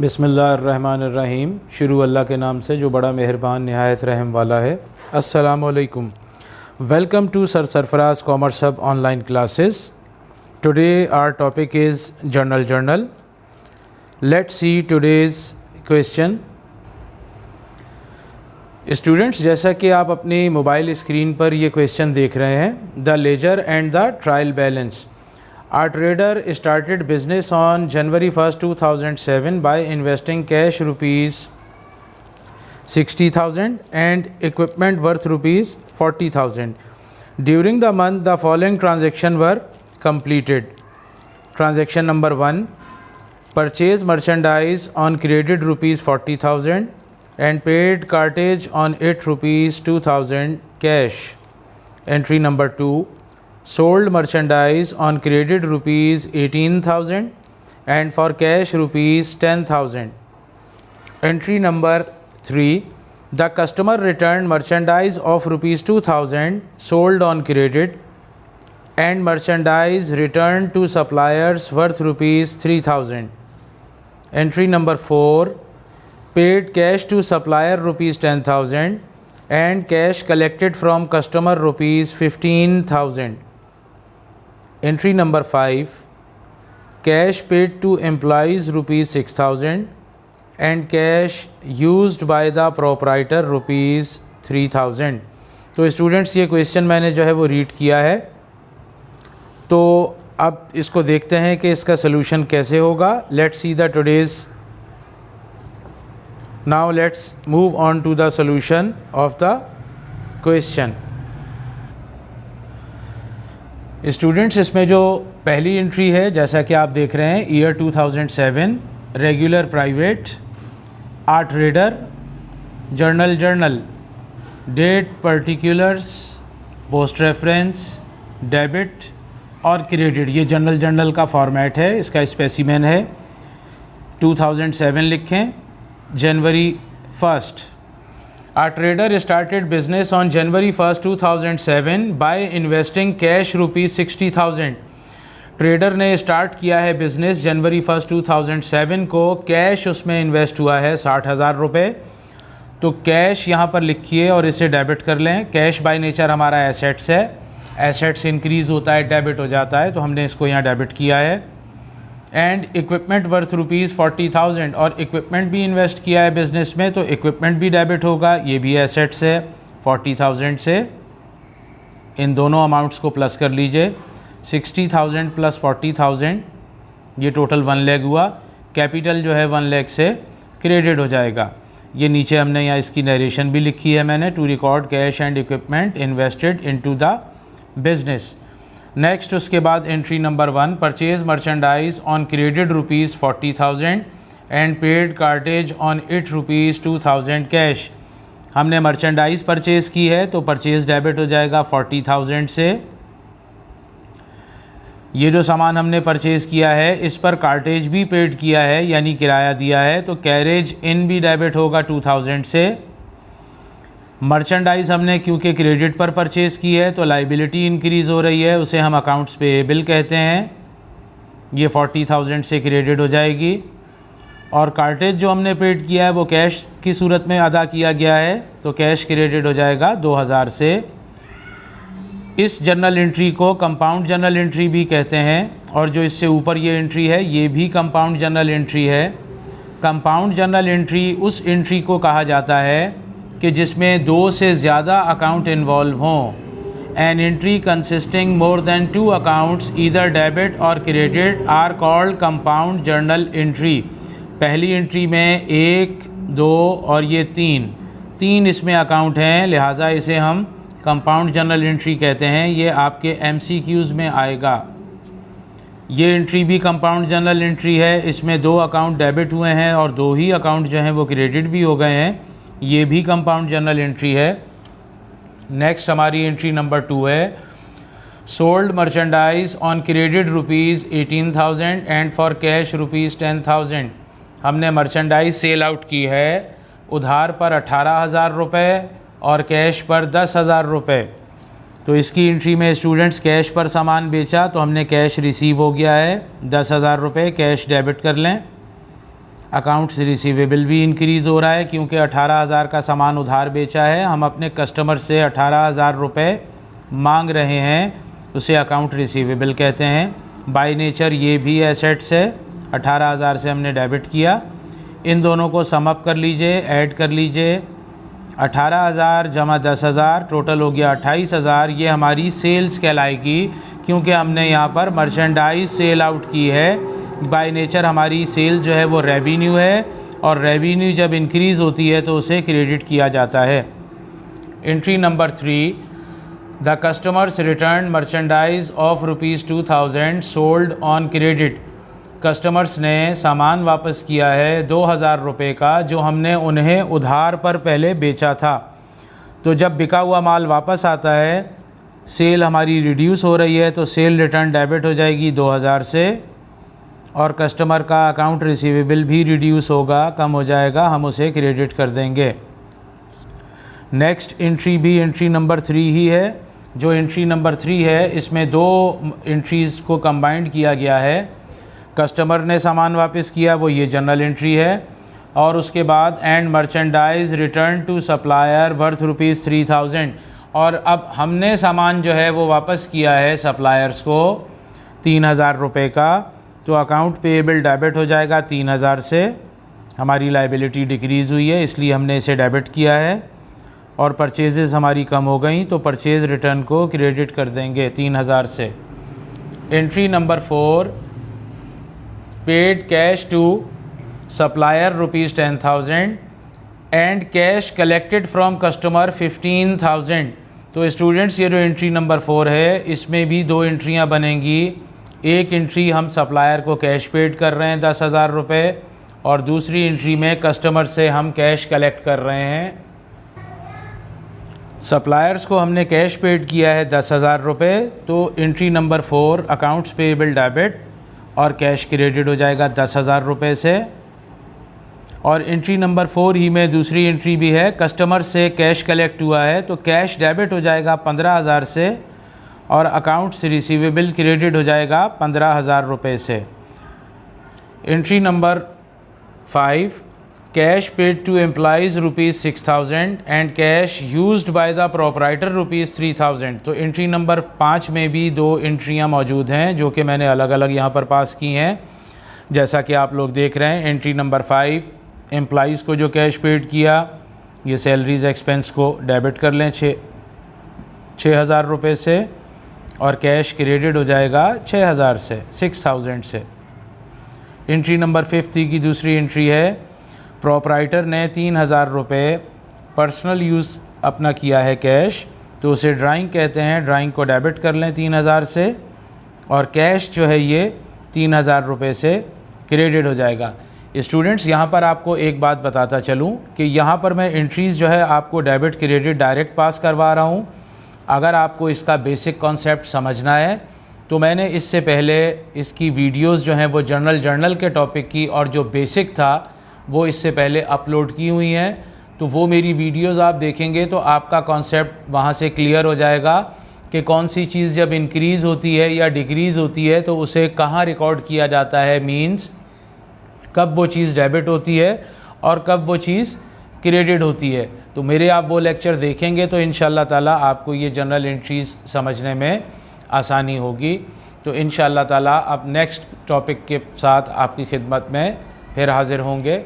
बिस्मिल्लाहिर्रहमानिर्रहीम। शुरू अल्लाह के नाम से जो बड़ा मेहरबान निहायत रहम वाला है। अस्सलामु अलैकुम। Welcome to sir Sarfaraz commerce hub online classes. Today our topic is journal. Let's see today's question. Students, जैसा कि आप अपनी मोबाइल स्क्रीन पर ये क्वेश्चन देख रहे हैं, the ledger and the trial balance. Our trader started business on January 1st, 2007 by investing cash rupees 60,000 and equipment worth rupees 40,000. During the month, the following transactions were completed. Transaction number 1, purchase merchandise on credit rupees 40,000 and paid cartage on it rupees 2,000 cash. Entry number 2, sold merchandise on credit rupees 18,000 and for cash rupees 10,000. Entry number 3, the customer returned merchandise of rupees 2,000 sold on credit and merchandise returned to suppliers worth rupees 3,000. Entry number 4, paid cash to supplier rupees 10,000 and cash collected from customer rupees 15,000. Entry number 5, cash paid to employees rupees 6,000 and cash used by the proprietor rupees 3,000. तो students, ये question मैंने जो है वो read किया है, तो अब इसको देखते हैं कि इसका सलूशन कैसे होगा। Let's see the today's. Now let's move on to the solution of the question. Students, इसमें जो पहली एंट्री है, जैसा कि आप देख रहे हैं, year 2007, regular private, our trader, journal, date particulars, post reference, debit और क्रेडिट। ये जर्नल का फॉर्मेट है, इसका स्पेसिमेन है। 2007 लिखें, जनवरी 1st। Our trader started business on January 1st, 2007 by investing cash rupees 60,000. Trader ने स्टार्ट किया है बिज़नेस जनवरी 1st, 2007 को। कैश उसमें इन्वेस्ट हुआ है 60,000 रुपये। तो कैश यहाँ पर लिखिए और इसे डेबिट कर लें। कैश बाय नेचर हमारा एसेट्स है, एसेट्स इंक्रीज़ होता है, डेबिट हो जाता है, तो हमने इसको यहाँ डेबिट किया है। एंड इक्विपमेंट वर्थ रुपीज़ 40,000, और इक्विपमेंट भी इन्वेस्ट किया है बिज़नेस में, तो इक्विपमेंट भी डेबिट होगा, ये भी एसेट्स है। 40,000 से इन दोनों अमाउंट्स को प्लस कर लीजिए। 60,000 प्लस 40,000, ये टोटल 1 लाख हुआ। कैपिटल जो है 1 लाख से क्रेडिट हो जाएगा। ये नीचे हमने यहाँ इसकी नरेशन भी लिखी है मैंने, to record cash and equipment invested into the business. Next, उसके बाद entry number 1, purchase merchandise on credit rupees 40,000 and paid cartage on it rupees 2,000 cash. हमने मर्चेंडाइज परचेज़ की है, तो परचेज डेबिट हो जाएगा 40,000 से। ये जो सामान हमने परचेज़ किया है, इस पर कार्टेज भी पेड किया है, यानी किराया दिया है, तो कैरेज इन भी डेबिट होगा 2,000 से। मर्चेंडाइज़ हमने क्योंकि क्रेडिट पर परचेज़ की है, तो लाइबिलिटी इंक्रीज़ हो रही है, उसे हम अकाउंट्स पेएबल कहते हैं। ये 40,000 से क्रेडिट हो जाएगी। और कार्टेज जो हमने पेड किया है वो कैश की सूरत में अदा किया गया है, तो कैश क्रेडिट हो जाएगा 2,000 से। इस जर्नल एंट्री को कंपाउंड जर्नल एंट्री भी कहते हैं, और जो इससे ऊपर ये एंट्री है, ये भी कंपाउंड जर्नल एंट्री है। कंपाउंड जर्नल एंट्री उस एंट्री को कहा जाता है कि जिसमें 2 से ज़्यादा अकाउंट इन्वॉल्व हों। An entry consisting more than 2 accounts either debit और credit are called compound journal entry. पहली एंट्री में 1, 2 और ये 3 इसमें अकाउंट हैं, लिहाजा इसे हम कंपाउंड जर्नल एंट्री कहते हैं। ये आपके MCQs में आएगा। ये एंट्री भी कंपाउंड जर्नल एंट्री है, इसमें 2 अकाउंट डेबिट हुए हैं और 2 ही अकाउंट जो हैं वो क्रेडिट भी हो गए हैं। ये भी कंपाउंड जर्नल एंट्री है। नेक्स्ट हमारी एंट्री नंबर 2 है, sold merchandise on credit rupees 18,000 and for cash rupees 10,000। हमने मर्चेंडाइज सेल आउट की है, उधार पर 18,000 रुपये और कैश पर 10,000 रुपये। तो इसकी एंट्री में स्टूडेंट्स कैश पर सामान बेचा, तो हमने कैश रिसीव हो गया है 10,000 रुपये, कैश डेबिट कर लें। अकाउंट्स रिसीवेबल भी इंक्रीज़ हो रहा है क्योंकि 18,000 का सामान उधार बेचा है, हम अपने कस्टमर से 18,000 रुपये मांग रहे हैं, उसे अकाउंट रिसीवेबल कहते हैं। बाय नेचर ये भी एसेट्स है, 18,000 से हमने डेबिट किया। इन दोनों को सम अप कर लीजिए, ऐड कर लीजिए। 18,000 जमा 10,000 टोटल हो गया 28,000। ये हमारी सेल्स कहलाएगी क्योंकि हमने यहाँ पर मर्चेंडाइज सेल आउट की है। बाय नेचर हमारी सेल जो है वो रेवेन्यू है, और रेवेन्यू जब इंक्रीज़ होती है तो उसे क्रेडिट किया जाता है। Entry number 3, the customers return merchandise of ₹2,000 sold on credit. Customers ने सामान वापस किया है 2,000 रुपये का, जो हमने उन्हें उधार पर पहले बेचा था। तो जब बिका हुआ माल वापस आता है, सेल हमारी रिड्यूस हो रही है, तो सेल रिटर्न डेबिट हो जाएगी 2,000 से, और कस्टमर का अकाउंट रिसीवेबल भी रिड्यूस होगा, कम हो जाएगा, हम उसे क्रेडिट कर देंगे। नेक्स्ट एंट्री भी एंट्री नंबर 3 ही है। जो एंट्री नंबर 3 है, इसमें 2 एंट्रीज़ को कंबाइंड किया गया है। कस्टमर ने सामान वापस किया, वो ये जनरल एंट्री है, और उसके बाद and merchandise return to supplier worth ₹3,000। और अब हमने सामान जो है वो वापस किया है सप्लायर्स को 3,000 रुपये का, तो अकाउंट पेएबल डेबिट हो जाएगा 3,000 से। हमारी लायबिलिटी डिक्रीज़ हुई है इसलिए हमने इसे डेबिट किया है, और परचेजेस हमारी कम हो गई तो परचेज़ रिटर्न को क्रेडिट कर देंगे 3,000 से। Entry number 4, paid cash to supplier ₹10,000 and cash collected from customer 15,000। तो स्टूडेंट्स, ये जो एंट्री नंबर 4 है, इसमें भी 2 एंट्रियां बनेंगी। एक एंट्री हम सप्लायर को कैश पेड कर रहे हैं 10,000 रुपये, और दूसरी एंट्री में कस्टमर से हम कैश कलेक्ट कर रहे हैं। सप्लायर्स को हमने कैश पेड किया है 10,000 रुपये, तो entry number 4 accounts payable debit और कैश क्रेडिट हो जाएगा 10,000 रुपये से। और एंट्री नंबर 4 ही में दूसरी एंट्री भी है, कस्टमर से कैश कलेक्ट हुआ है तो कैश डेबिट हो जाएगा 15,000 से, और अकाउंट्स रिसीवेबल क्रेडिट हो जाएगा 15,000 रुपये से। Entry number 5, cash paid to employees ₹6,000 and cash used by the proprietor ₹3,000। तो एंट्री नंबर 5 में भी 2 एंट्रियां मौजूद हैं जो कि मैंने अलग अलग यहाँ पर पास की हैं, जैसा कि आप लोग देख रहे हैं। एंट्री नंबर 5, एम्प्लॉइज़ को जो कैश पेड किया, ये सैलरीज एक्सपेंस को डेबिट कर लें 6,000 रुपये से, और कैश क्रेडिट हो जाएगा 6,000 से 6,000 से। एंट्री नंबर 5 की दूसरी एंट्री है, प्रोप्राइटर ने 3,000 रुपये पर्सनल यूज़ अपना किया है कैश, तो उसे ड्राइंग कहते हैं, ड्राइंग को डेबिट कर लें 3,000 से, और कैश जो है ये 3,000 रुपये से क्रेडिट हो जाएगा। स्टूडेंट्स, यहाँ पर आपको एक बात बताता चलूँ कि यहाँ पर मैं एंट्रीज़ जो है आपको डेबिट क्रेडिट डायरेक्ट पास करवा रहा हूँ। अगर आपको इसका बेसिक कॉन्सेप्ट समझना है तो मैंने इससे पहले इसकी वीडियोस जो हैं वो जर्नल के टॉपिक की, और जो बेसिक था वो इससे पहले अपलोड की हुई हैं, तो वो मेरी वीडियोस आप देखेंगे तो आपका कॉन्सेप्ट वहाँ से क्लियर हो जाएगा कि कौन सी चीज़ जब इंक्रीज़ होती है या डिक्रीज़ होती है तो उसे कहाँ रिकॉर्ड किया जाता है, मीन्स कब वो चीज़ डेबिट होती है और कब वो चीज़ क्रेडिट होती है। तो मेरे आप वो लेक्चर देखेंगे तो इंशाअल्लाह ताला आपको ये जनरल एंट्रीज़ समझने में आसानी होगी। तो इंशाअल्लाह ताला अब नेक्स्ट टॉपिक के साथ आपकी खिदमत में फिर हाज़िर होंगे।